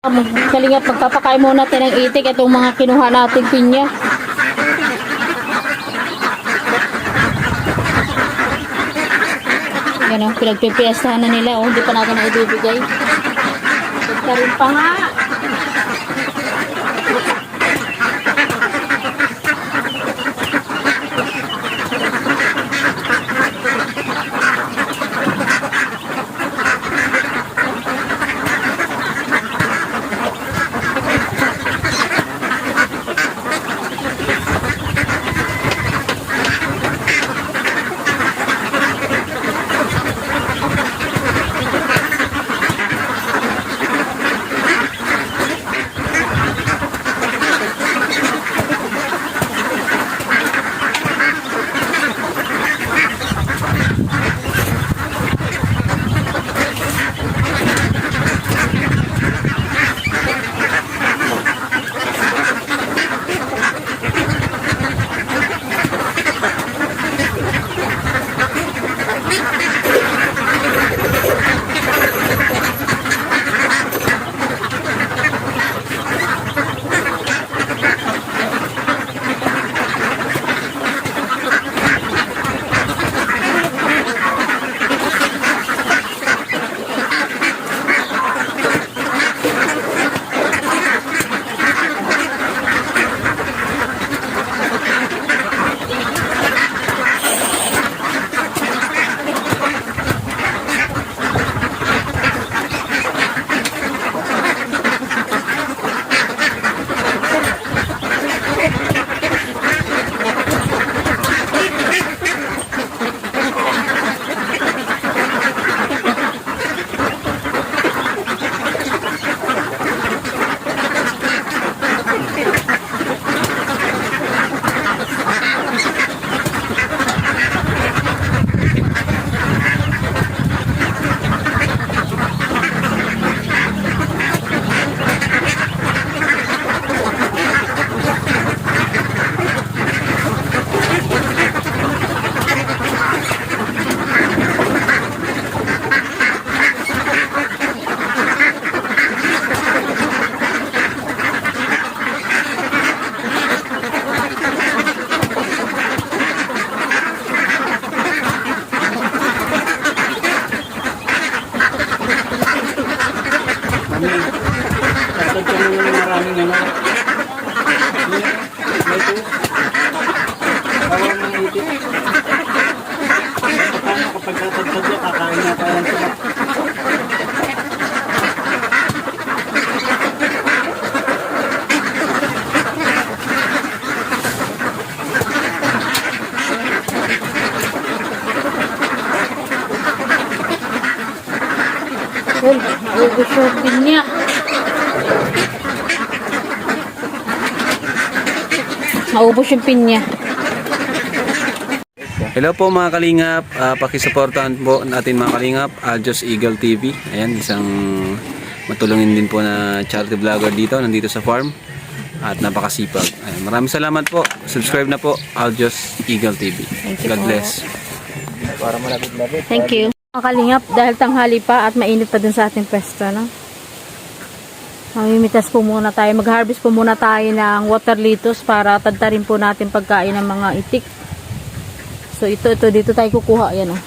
Kalingap, pagpapakain muna natin ng itik itong mga kinuha nating pinya. Yan o, pinagpipiestahan na nila o, hindi pa natin na ibibigay. Ito rin pa nga. Well, naubos yung pinya. Naubos yung pinya. Hello po mga kalingap, pakisuportahan po natin mga kalingap, Aljos Eagle TV. Ayan, isang matulungin din po na charity vlogger dito, nandito sa farm. At napakasipag. Ayan, maraming salamat po. Subscribe na po, Aljos Eagle TV. God bless. Thank you. Mga kalingap, dahil tanghali pa at mainit pa dun sa ating pwesto, no? Mamimitas po muna tayo. Mag-harvest po muna tayo ng water lettuce para tadtarin po natin pagkain ng mga itik. So ito dito tayo kukuha, yan, oh.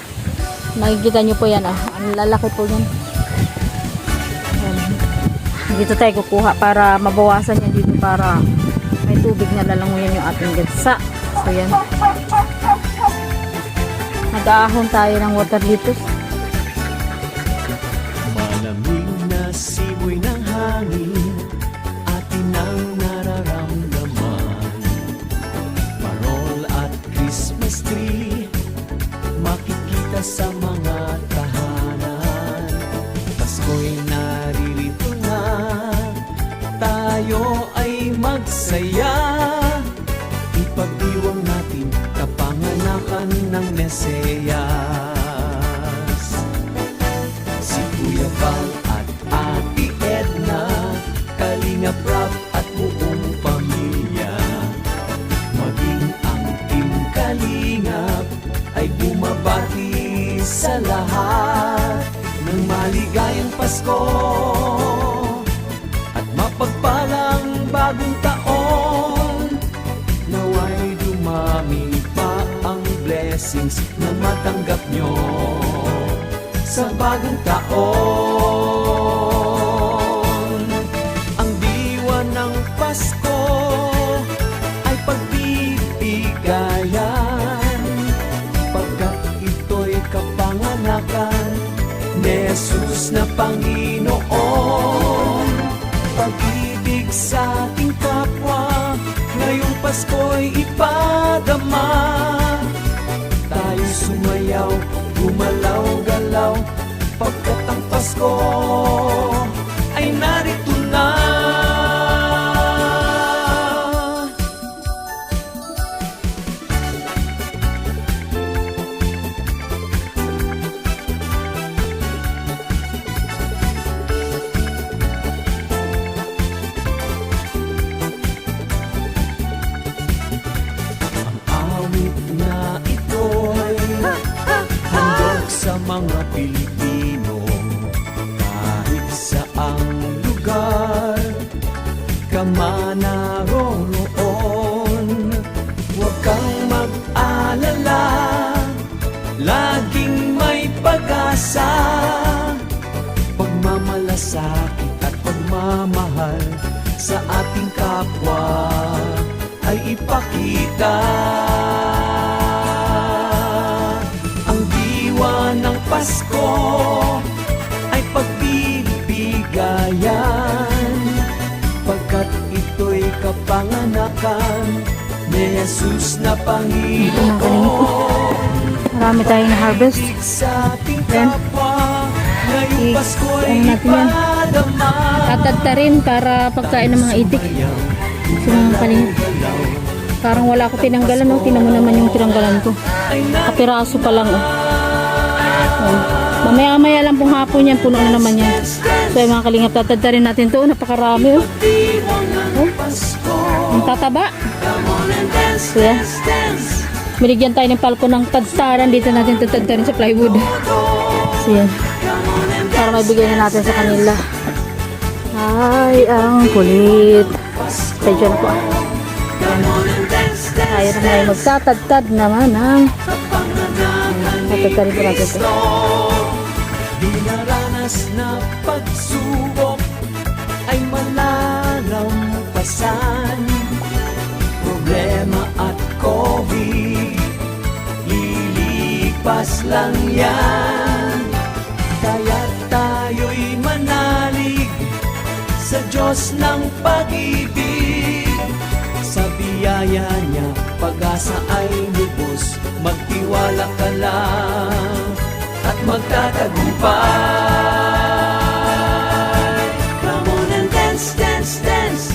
Makikita nyo po yan, oh. Ang lalaki po yan. Yan. Dito tayo kukuha para mabawasan yan dito, para may tubig na lalanguyan yung ating gansa. So yan. Nag-aahon tayo ng water lettuce. Malamig na simoy ng hangin, atin ang nararamdaman. Parol at Christmas tree, makikita sa mga tahanan. Pasko'y naririto na, tayo ay magsaya. Ipagdiwang natin kapanganakan ng Mesiyas. Si Kuya Val at Ate Edna, Kalingap Rap at buong pamilya, maging ang Team Kalingap ay bumabati sa lahat ng maligayang Pasko inyo sa bagong taon. Ang diwa ng Pasko ay pagbibigayan, pagkat ito'y kapanganakan ni Jesus na Panginoon. Pag-ibig sa ating kapwa, ngayong Pasko'y ipadama. Tayo sumayaw, gumalaw-galaw, pagkat ang Pasko ay narito na. Awit na ito'y handog sa mga Pilipino. Kahit saang lugar ka man naroroon, huwag kang mag-alala, laging may pag-asa. Pagmamalasakit at pagmamahal sa ating kapwa ay ipakita. Ang diwa ng Pasko ay pagbibigayan, pagkat ito'y kapanganakan ni Jesus na Panginoon. Marami tayong na-harvest. Sa ating Ayan. kapwa, ngayong Pasko'y ano natin yan? ipadama. Tatadtarin para pagkain ng mga itik. So mga kalingap, parang wala ako tinanggalan, no? Tinan mo naman yung tinanggalan ko. Kapiraso pa lang, oh. Oh. Mamaya-maya lang pong hapon yan, puno na naman yan. So yung mga kalingap, tatadtarin natin to. Napakarami, oh. Oh. Ang tataba. So yan. Binigyan tayo ng palko ng tadtaran. Dito natin tatadtarin sa plywood. So yan. Para maibigay na natin sa kanila. Ay, ang kulit. Medyo na po. Tayo na ngayon magtatadtad naman ng tatadtarin po natin ito. Dinaranas na pagsubok ay malalampasan. Problema at COVID, lilipas lang yan. Kaya tayo'y manalig sa Diyos ng pag-ibig. Sa biyaya niya, pag-asa ay lubos. Magtiwala ka lang at magtatagumpay. Come on and dance, dance, dance.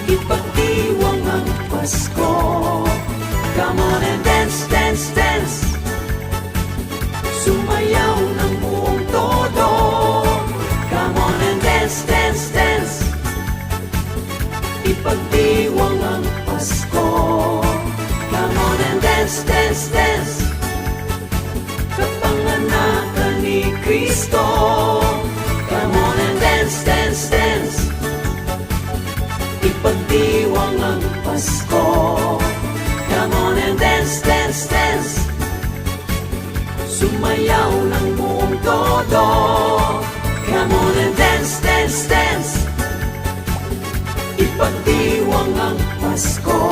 Ipagdiwang ang Pasko. Come on and dance, dance, dance. Sumayaw ng buong todo. Come on and dance, dance, dance. Ipagdiwang ang Pasko. Come on and dance, dance, dance. Kapanganakan ni Kristo. Come on and dance, dance, dance. Ipagdiwang ang Pasko. Come on and dance, dance, dance. Sumayaw ng buong todo. Come on and dance, dance, dance. Ipagdiwang ang Pasko.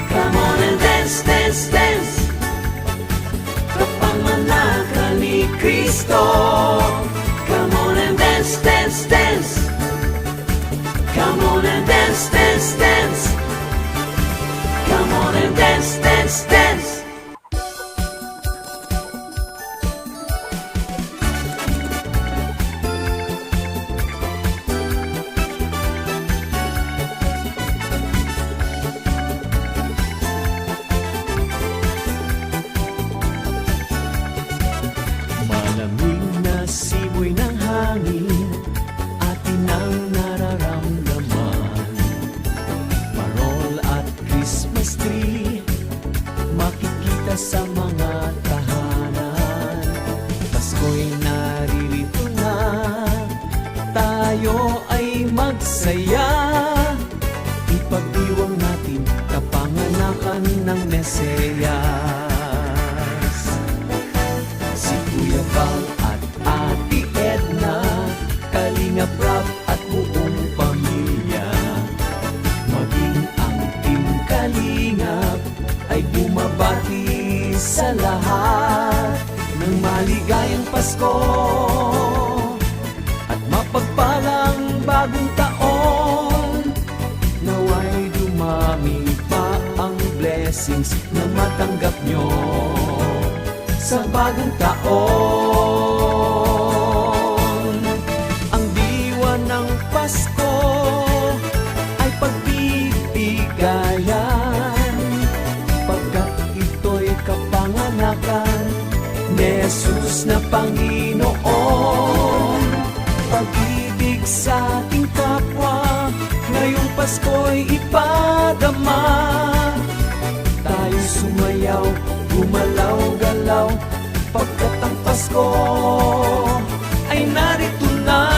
Come on and dance, dance, dance. Kapanganakan ni Kristo. Come on and dance, dance, dance. Come on and dance, dance, dance. Come on and dance, dance, dance. Malamig na simoy ng hangin, atin ang nararamdaman. Parol at Christmas tree, makikita sa mga tahanan. Pasko'y naririto na, tayo ay magsaya. Ipagdiwang natin kapanganakan ng Mesiyas. Kalingap Rap at buong pamilya. Maging ang Team Kalingap ay bumabati sa lahat ng maligayang Pasko at mapagpalang bagong taon. Naway dumami pa ang blessings na matanggap nyo sa bagong taon. Ang diwa ng Pasko ay pagbibigayan, pagkat ito'y kapanganakan ni Jesus na Panginoon. Pag-ibig sa ating kapwa, ngayong Pasko'y ipadama. Tayo sumayaw, gumalaw-galaw, pagkat ang Pasko ay narito na.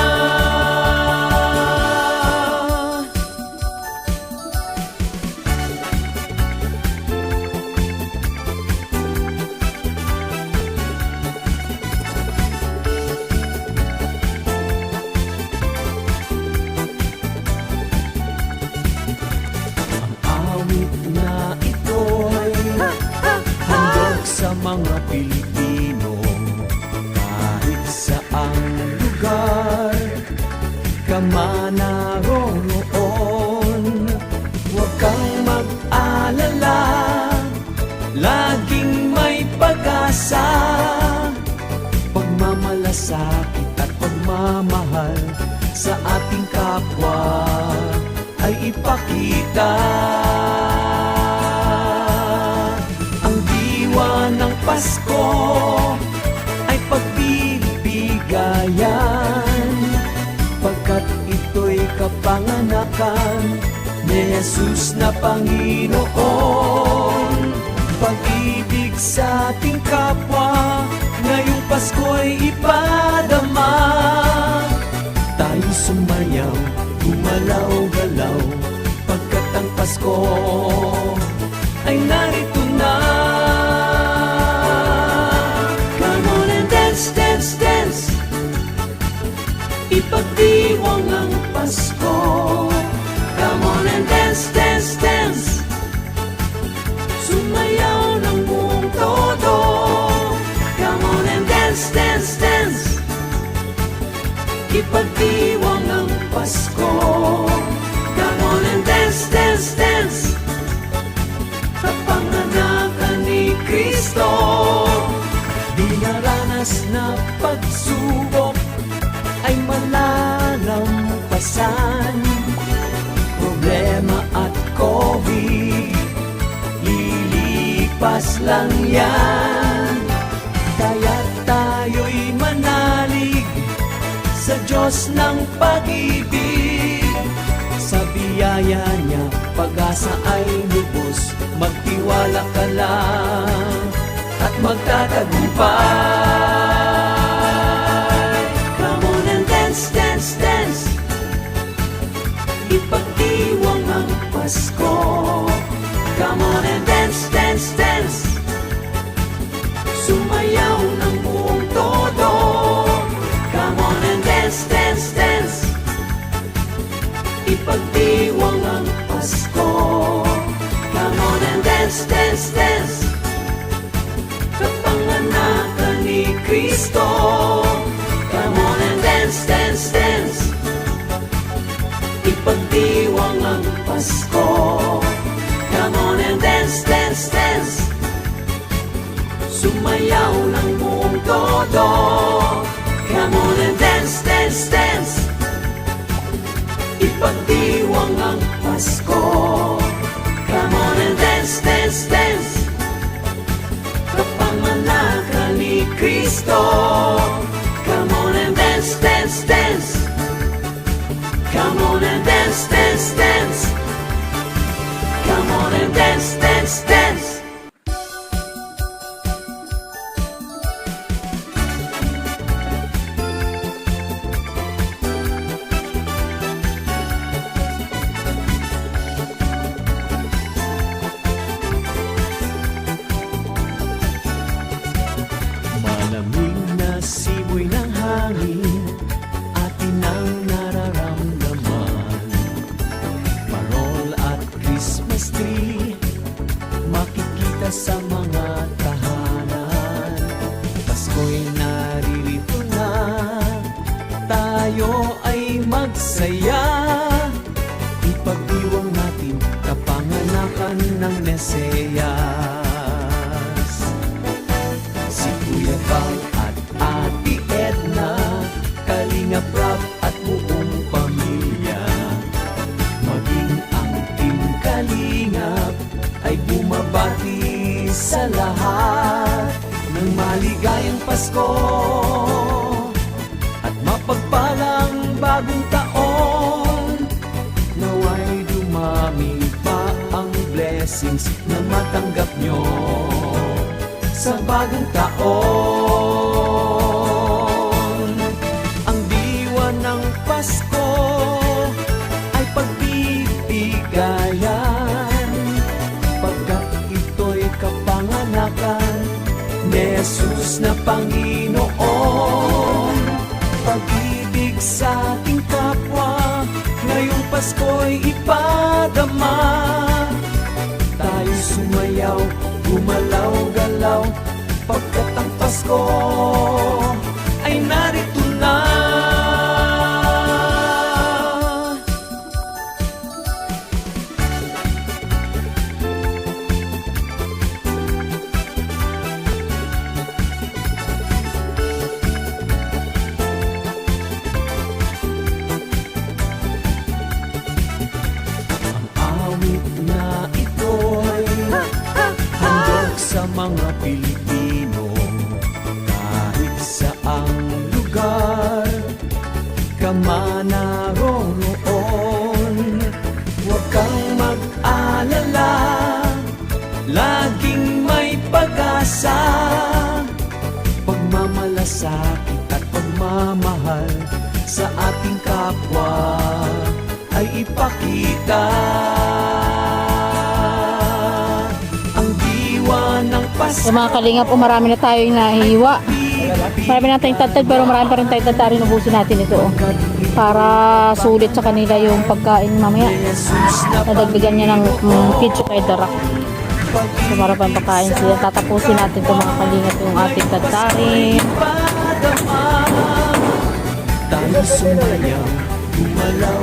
Awit na ito'y handog sa mga Pilipino. Kahit saang lugar ka man naroon, huwag kang mag-alala, laging may pag-asa. Pagmamalasakit at pagmamahal sa ating kapwa ay ipakita. Ang diwa ng Pasko ay pagbibigayan, pagkat ito'y kapanganakan ni Jesus na Panginoon. Pag-ibig sa ating kapwa, ngayong Pasko'y ipadama. Tayo sumayaw, gumalaw-galaw, pagkat ang Pasko ay narito na. Come on and dance, dance, dance, ipagdiwang ang Pasko. Come on and dance, dance, dance, sumayaw ng buong todo. Come on and dance, dance, dance, ipagdiwang ang Pasko. Come on and dance, dance, dance, kapanganakan ni Kristo. Dinaranas na pagsubok ay malalampasan, problema at COVID lilipas lang yan. Kaya tayo'y manalig sa Diyos ng pag-ibig. Sa biyaya niya, pag-asa ay lubos. Magtiwala ka lang at magtatagumpay. Come on and dance, dance, dance, ipagdiwang ang Pasko. Come on and dance, dance, dance, sumayaw ng buong todo. Come on and dance, dance, dance, ipagdiwang ang Pasko. Come on and dance, dance, dance, kapanganakan ni Kristo. Come on and dance, dance, dance, ipagdiwang ang Pasko. Come on and dance, dance, dance, sumayaw ng buong todo. Come on and dance, dance, dance, ipagdiwang ang Pasko. Come on and dance, dance, dance, kapanganakan ni Kristo. Come on and dance, dance, dance, come on and dance, dance, dance, come on and dance, dance, dance. Malamig na simoy ng hangin, atin ang magsaya. Ipagdiwang natin kapanganakan ng Mesiyas. Si Kuya Bal at Ate Edna, Kalingap Rab at buong pamilya, maging ang Team Kalingap ay bumabati sa lahat ng maligayang Pasko at mapagpalang bagong taon. Naway dumami pa ang blessings na matanggap nyo sa bagong taon. Ang diwa ng Pasko ay pagbibigayan, pagkat ito'y kapanganakan ni Jesus na Panginoon. Pag-ibig sa ating kapwa, ngayong Pasko'y ipadama. Tayo sumayaw, gumalaw-galaw, pagkat ang Pasko ay narito na. Mga Pilipino, kahit saang lugar ka man naroroon, huwag kang mag-alala, laging may pag-asa. Pagmamalasakit at pagmamahal sa ating kapwa ay ipakita. So mga kalingap, marami na tayong nahiwa. Marami na tayong tad-tad, pero marami pa rin tayong tad-tad. Ubusin natin ito, para sulit sa kanila yung pagkain mamaya. Nadagdagan niya ng ketchup kay Darak. So para pa pagkain sila. Tatapusin natin ito mga kalingap, yung ating tad-tarin.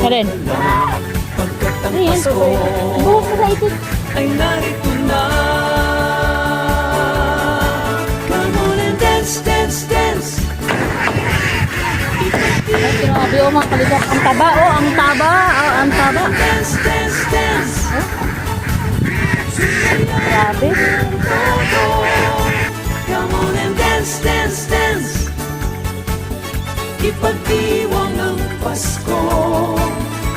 Karen. Ayan. Buhos na itin. Ay narito na. Dance, dance, dance. Grabe o mga kalingap, ang taba o, ang taba, ang taba. Dance, dance, dance. Grabe. Come on and dance, dance, dance. Ipagdiwang ang Pasko.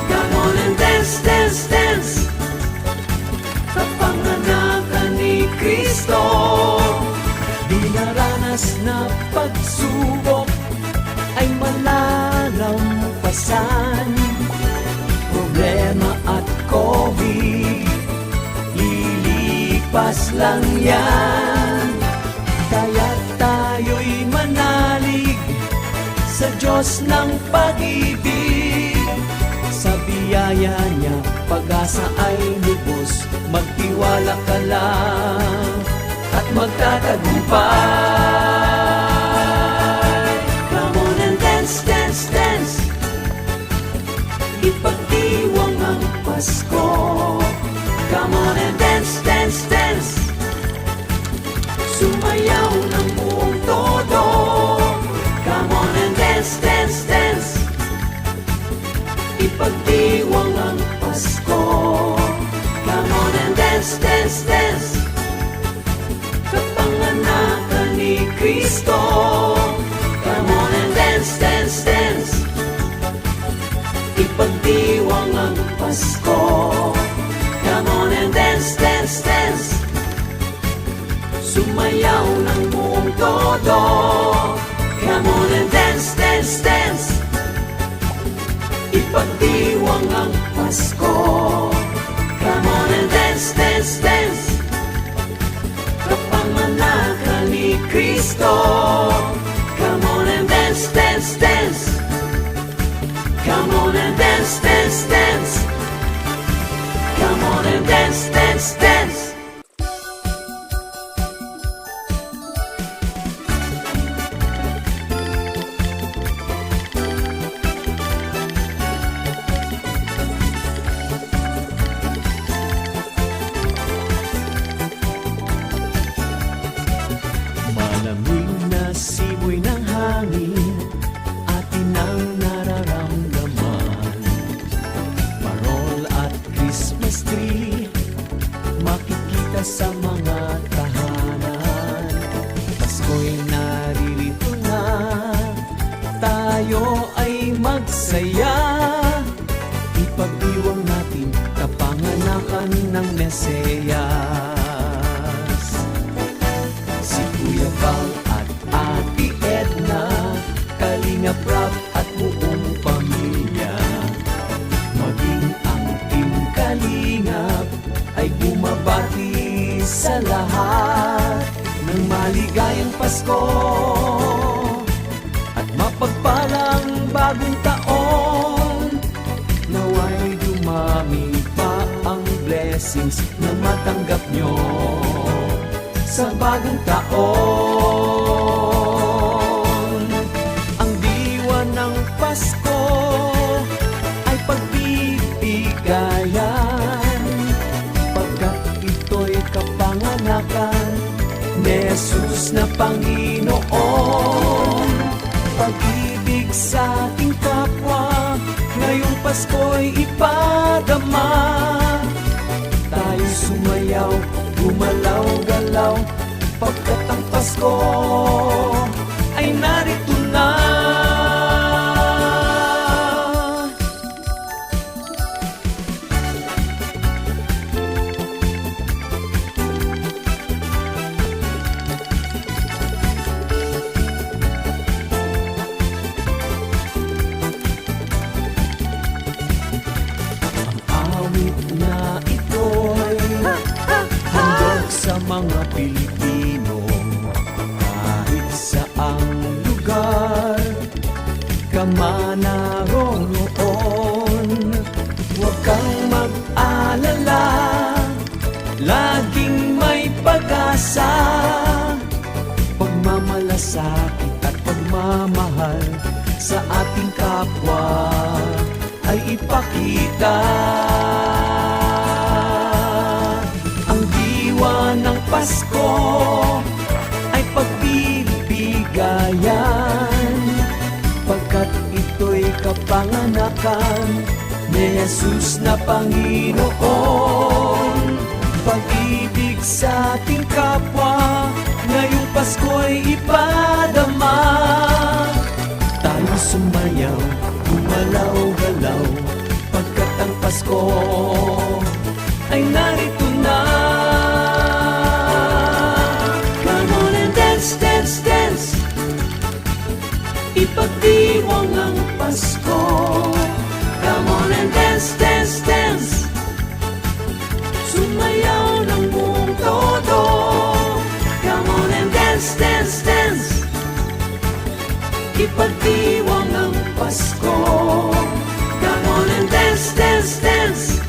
Come on and dance, dance, dance. Kapanganakan ni Kristo. Dinaranas na pagsubok ay malalampasan. Problema at COVID, lilipas lang yan. Kaya tayo'y manalig sa Diyos ng pag-ibig. Sa biyaya niya, pag-asa ay lubos. Magtiwala ka lang at magtatagumpay. Come on and dance, dance, dance. Ipagdiwang ang Pasko. Come on and dance, dance, dance. Sumayaw ng buong todo. Come on and dance, dance, dance. Ipagdiwang ang Pasko. Come on and dance, dance, dance. Kapanganakan ni Kristo. Come on and dance, dance, dance. Ipagdiwang ang Pasko. Come on and dance, dance, dance. Sumayaw ng buong todo. Come on and dance, dance, dance. Ipagdiwang ang Pasko. Come on and dance, dance, dance. Kapanganakan ni Kristo. Come on and dance, dance, dance. Come on and dance, dance, dance. Come on and dance, dance, dance. Mesiyas. Si Kuya Val at Ate Edna, Kalingap Rap at buong pamilya, maging ang Team Kalingap ay bumabati sa lahat ng maligayang Pasko at mapagpalang bagong taon. Nawa'y dumami pa ang blessings na matanggap nyo sa bagong taon. Ang diwa ng Pasko ay pagbibigayan, pagkat ito'y kapanganakan ni Jesus na Panginoon. Pag-ibig sa ating kapwa, ngayong Pasko'y ipadama. Tayo sumayaw, gumalaw-galaw, pagkat ang Pasko ay narito na. Awit na ito'y handog sa mga Pilipino. Kahit saang lugar ka man naroroon, huwag kang mag-alala, laging may pag-asa. Pagmamalasakit at pagmamahal sa ating kapwa ay ipakita. Ang diwa ng Pasko ay pagbibigayan, pagkat ito'y kapanganakan ni Jesus na Panginoon. Pag-ibig sa ating kapwa, ngayong Pasko'y ipadama. Tayo sumayaw, gumalaw-galaw, pagkat ang Pasko ay narito na. Come on and dance, dance, dance, ipagdiwang ang Pasko. Come on and dance, dance, dance, sumayaw ng buong todo. Come on and dance, dance, dance, ipagdiwang ang Pasko. Come on and dance, dance, dance,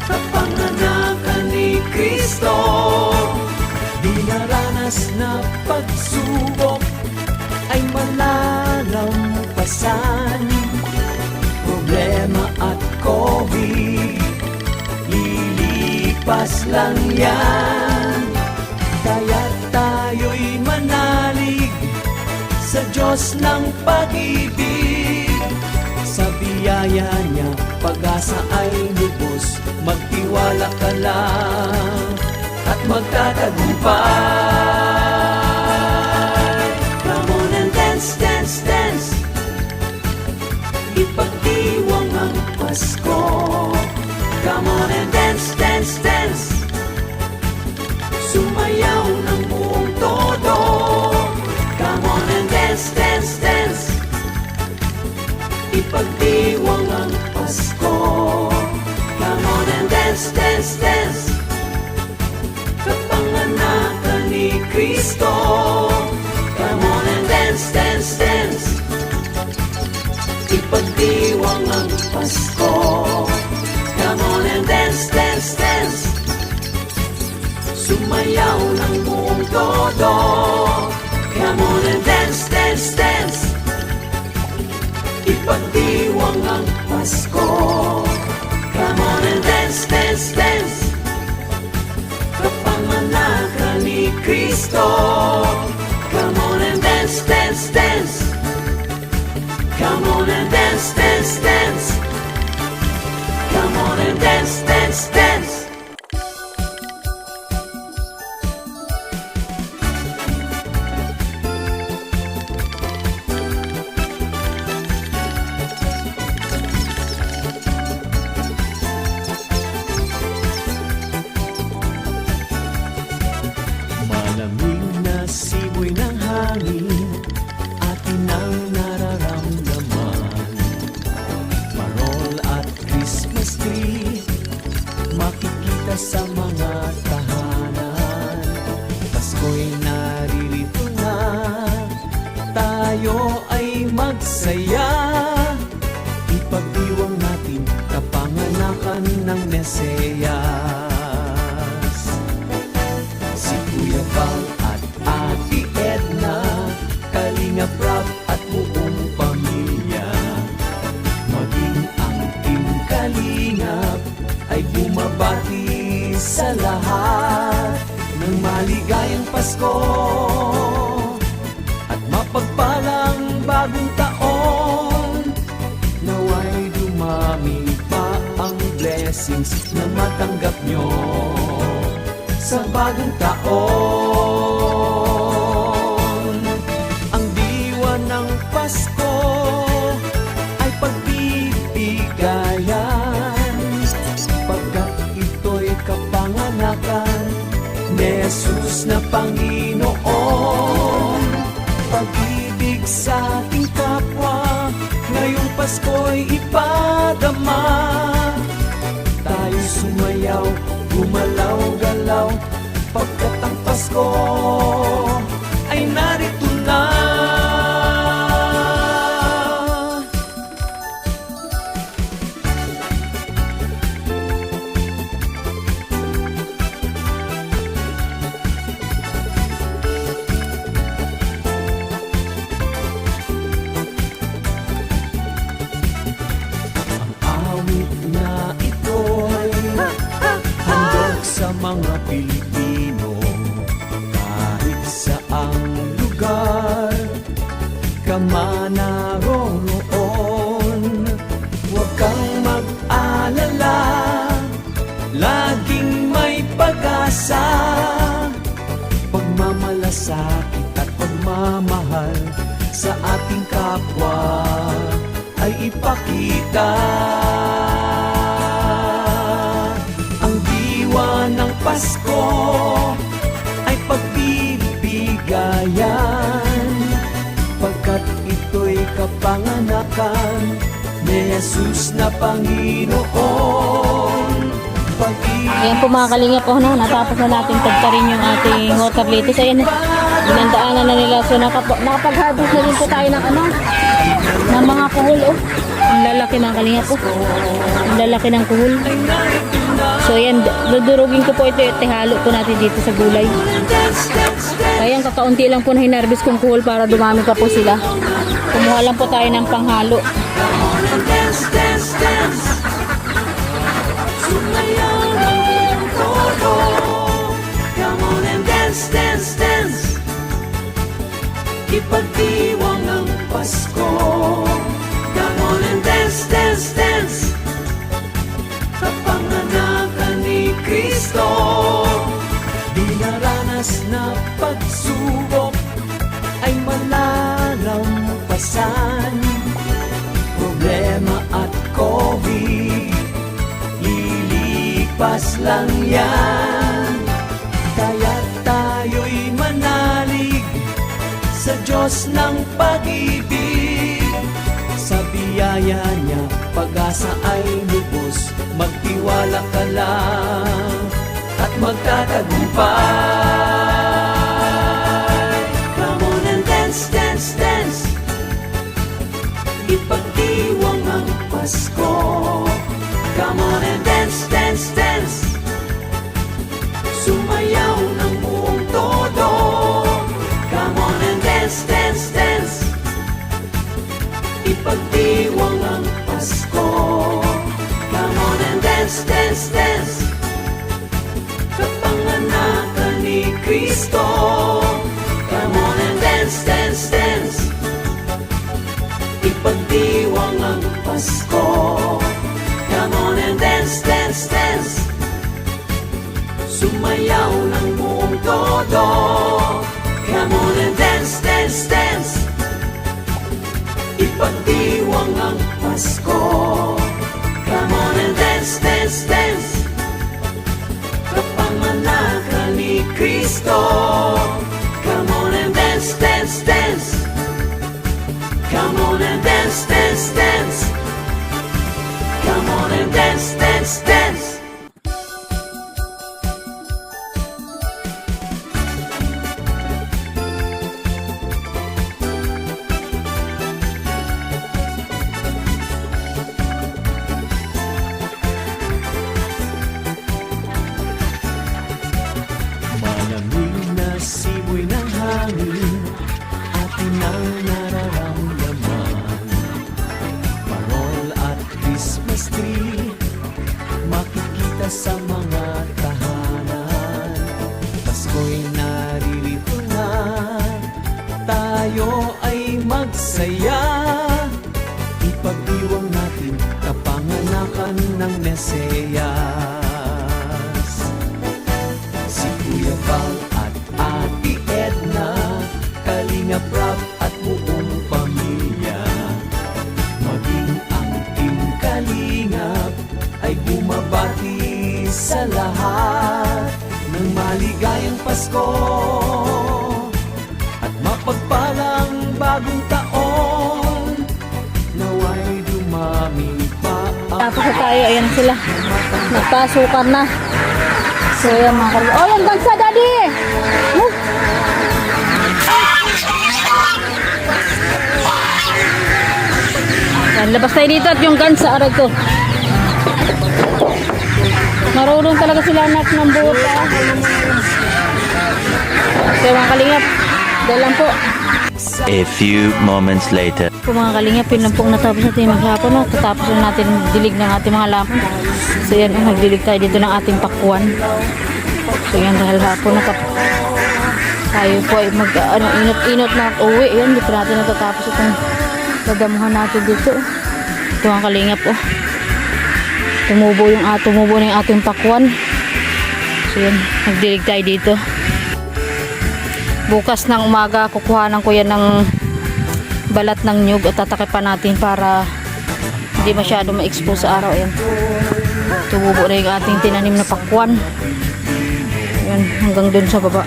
kapanganakan ni Kristo. Dinaranas na pagsubok ay malalampasan, problema at COVID lilipas lang yan. Kaya tayo'y manalig sa Diyos ng pag-ibig. Sa biyaya niya, pag-asa ay lubos. Magtiwala ka lang at magtatagumpay. Come on and dance, dance, dance, ipagdiwang ang Pasko. Come on and dance, dance, dance, sumayaw ng buong todo. Come on and dance, dance, dance, ipagdiwang ang Pasko. Come on and dance, dance, dance, kapanganakan ni Kristo. Come on and dance, dance, dance, ipagdiwang ang Pasko. Come on and dance, dance, dance, sumayaw ng buong todo. Come on and dance, dance, dance, ipagdiwang ang Pasko. Come on and dance, dance, dance, kapanganakan ni Kristo. Come on and dance, dance, dance, come on and dance, dance, dance, come on and dance, dance, dance. sa mga tahanan. Pasko'y naririto na, tayo ay magsaya. Ipagdiwang natin kapanganakan ng Mesiyas. Si Kuya Val at Ate Edna, Kalingap Rap at buong pamilya, maging ang Team Kalingap ay bumabati sa lahat ng maligayang Pasko at mapagpalang bagong taon. Naway dumami pa ang blessings na matanggap nyo sa bagong taon. Ang diwa ng Pasko ay pagbibigayan, pagkat ito'y kapanganakan ni Jesus na Panginoon. Pag-ibig sa ating kapwa, ngayong Pasko'y ipadama. Tayo sumayaw, gumalaw-galaw, pagkat ang Pasko ay narito na. Awit na ito'y handog sa mga Pilipino. Kahit saang lugar ka man naroroon, huwag kang mag-alala, laging may pag-asa. Pagmamalasakit at pagmamahal sa ating kapwa ay ipakita. Ang diwa ng Pasko ay pagbibigayan, pagkat ito'y kapanganakan ni Jesus na Panginoon. Ayan po mga kalingap po, no? Natapos na natin tagtarin yung ating water lettuce. Ayan, binandaanan na nila. So nakapag-harvest na rin po tayo ng ng mga kuhol. Oh. Ang lalaki mga kalingap po. Ang lalaki ng kuhol. So ayan, dudurugin ko po ito. Ihalo po natin dito sa gulay. Ayan, kakaunti lang po na hinarvest kong kuhol para dumami pa po sila. Kumuha lang po tayo ng panghalo. Sumayaw ng iyong todo. Come on and dance, dance, dance. Ipagdiwang ang Pasko. Come on and dance, dance, dance. Kapanganakan ni Kristo. Dinaranas na pagsubok ay malalampasan. Problema at COVID, lilipas lang yan. Kaya tayo'y manalig sa Diyos ng pag-ibig. Sa biyaya niya, pag-asa ay lubos. Magtiwala ka lang at magtatagumpay. Come on and dance, dance, dance. Ipagdiwang ang Pasko. Come on and dance, dance, dance. Sumayaw ng buong todo. Come on and dance, dance, dance. Ipagdiwang ang Pasko. Come on and dance, dance, dance. Kapanganakan ni Kristo. Come on and dance, dance, dance. Ipagdiwang ang Pasko. Come on and dance, dance, dance. Sumayaw ng buong todo. Come on and dance, dance, dance. Ipagdiwang ang Pasko. Come on and dance, dance, dance. Kapanganakan ni Kristo. Come on and dance, dance, dance. Come on and dance, dance, dance. Come on and dance, dance, dance. mula sa mga tahanan. Pasko'y naririto na, tayo ay magsaya. Ipag-iwang natin kapanganakan ng Mesiyas. Si Kuya Val at Ate Edna, Kalinga Prab at buong pamilya, maging ang Team Kalingap ay bumabati sa lahat ng maligayang Pasko at mapagpalang bagong taon. Nawa'y dumami pa ang Tapos na tayo, ayan sila. Nagpasukan na. So yan mga karga. Oh, yan bansa, daddy! Woo! Yan, labas tayo dito at yung guns sa aray ko. Marunong talaga sila anak ng buta. So mga kalingap, dahil lang po. A few moments later. Po mga kalingap, yun lang pong natapos natin maghapon. No? Tatapos na natin dilig ng ating mga laman. So yan, nagdilig tayo dito ng ating pakwan. So yan, dahil hapon na tayo po ay inot-inot na uwi. Yan, dito natin natatapos itong gagamuhan natin dito. Ito mga kalingap po. Tumubo na yung ating pakwan. So yan, nagdilig tayo dito. Bukas ng umaga, kukuhanan ko yan ng balat ng nyug at tatakipan natin para hindi masyado ma-expose sa araw. Ayan. Tumubo na yung ating tinanim na pakwan. Ayan, hanggang dun sa baba.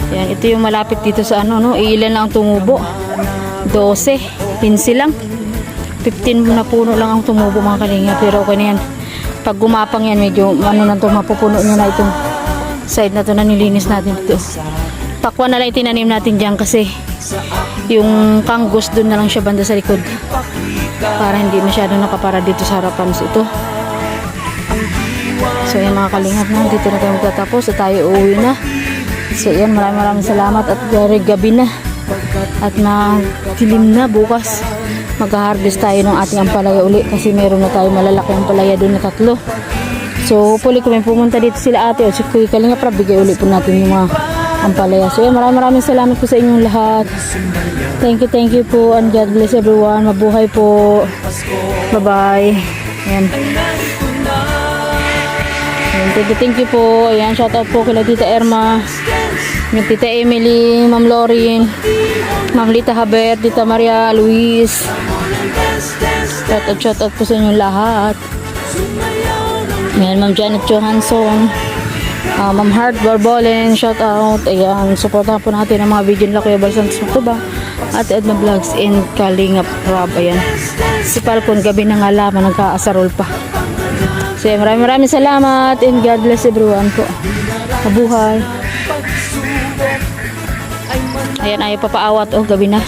Ayan, ito yung malapit dito sa ano, no? Ilan lang ang tumubo. 12, 15 lang. 15 na puno lang ang tumubo mga kalinga. Pero okay na yan. Pag gumapang yan, medyo ano na ito, mapupuno nyo na itong side na ito na nilinis natin dito. Pakwan na lang itinanim natin dyan kasi yung kanggos dun na lang siya banda sa likod para hindi masyado nakapara dito sa harapan. So ito, so yan mga kalingap na, dito na tayo magtatapos at tayo uuwi na. So yan, maraming salamat at gabi na at matilim na. Bukas mag-harvest tayo ng ating ampalaya uli kasi meron na tayo malalaki ampalaya dun na 3. So hopefully kung may pumunta dito sila ate o si Kuya Kalinga Prab, bigay uli po natin yung mga ampalaya. So yan, maraming salamat po sa inyong lahat. Thank you po and God bless everyone. Mabuhay po. Bye bye. Ayan. Ayan, thank you po. Ayan, shout out po kila Tita Erma, yung Tita Emily, Ma'am Lorin, Ma'am Lita Haber, Tita Maria Luis. Shout out po sa inyong lahat. Ayan, Ma'am Janet Johansson, Ma'am Heart Barbolen, shout out. Ayan, supportahan po natin ang mga video nila Kuya Bal Santos Matubang at Edna Vlogs in Kalinga Prab. Ayan, si Palcon gabi na nga lamang nagkaasarol pa. So maraming salamat and God bless everyone po. Mabuhay. Ayan, ayaw papaawat. Oh, gabi na.